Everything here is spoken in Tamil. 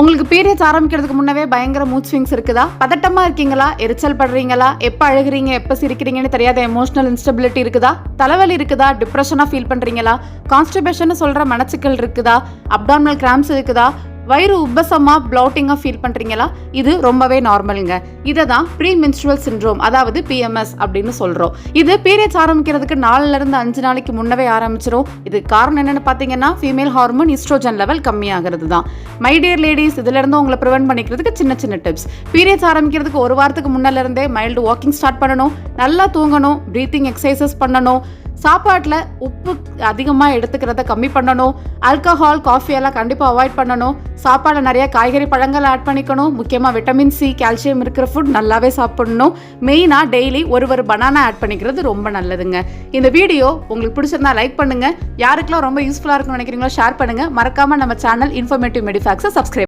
உங்களுக்கு பீரியட்ஸ் ஆரம்பிக்கிறதுக்கு முன்னவே பயங்கர மூட் ஸ்விங்ஸ் இருக்குதா? பதட்டமா இருக்கீங்களா? எரிச்சல் படுறீங்களா? எப்போ அழுகிறீங்க, எப்போ சிரிக்கிறீங்கன்னு தெரியாத எமோஷனல் இன்ஸ்டபிலிட்டி இருக்குதா? தலைவலி இருக்குதா? டிப்ரெஷனாக ஃபீல் பண்ணுறீங்களா? கான்ஸ்டிபேஷன் சொல்கிற மனச்சிக்கல் இருக்குதா? அப்டாமினல் கிராம்ஸ் இருக்குதா? வயிறு உப்பசமாக ப்ளவுட்டிங்காக ஃபீல் பண்ணுறீங்களா? இது ரொம்பவே நார்மலுங்க. இதை தான் ப்ரீ மென்ஸ்ட்ருவல் சிண்ட்ரோம், அதாவது PMS அப்படின்னு சொல்கிறோம். இது பீரியட்ஸ் ஆரம்பிக்கிறதுக்கு 4லேருந்து 5 நாளைக்கு முன்னவே ஆரம்பிச்சிடும். இதுக்கு காரணம் என்னென்னு பார்த்தீங்கன்னா, ஃபீமேல் ஹார்மோன் ஈஸ்ட்ரோஜன் லெவல் கம்மியாகிறது தான். மை டியர் லேடிஸ், இதிலிருந்து உங்களை ப்ரிவென்ட் பண்ணிக்கிறதுக்கு சின்ன சின்ன டிப்ஸ். பீரியட்ஸ் ஆரம்பிக்கிறதுக்கு ஒரு வாரத்துக்கு முன்னிலிருந்தே மைல்டு வாக்கிங் ஸ்டார்ட் பண்ணணும், நல்லா தூங்கணும், ப்ரீத்திங் எக்ஸசைசஸ் பண்ணணும், சாப்பாட்டில் உப்பு அதிகமாக எடுத்துக்கிறத கம்மி பண்ணணும், ஆல்கஹால் காஃபி எல்லாம் கண்டிப்பாக அவாய்ட் பண்ணணும், சாப்பாடில் நிறைய காய்கறி பழங்கள் ஆட் பண்ணிக்கணும், முக்கியமாக விட்டமின் சி கால்சியம் இருக்கிற ஃபுட் நல்லாவே சாப்பிடணும். மெயினாக டெய்லி ஒரு பனானா ஆட் பண்ணிக்கிறது ரொம்ப நல்லதுங்க. இந்த வீடியோ உங்களுக்கு பிடிச்சிருந்தா லைக் பண்ணுங்கள், யாருக்கெல்லாம் ரொம்ப யூஸ்ஃபுல்லாக இருக்குன்னு நினைக்கிறீங்களோ ஷேர் பண்ணுங்கள். மறக்காமல் நம்ம சேனல் இன்ஃபர்மேட்டிவ் மெடிஃபேக்ஸை சப்ஸ்கிரைப்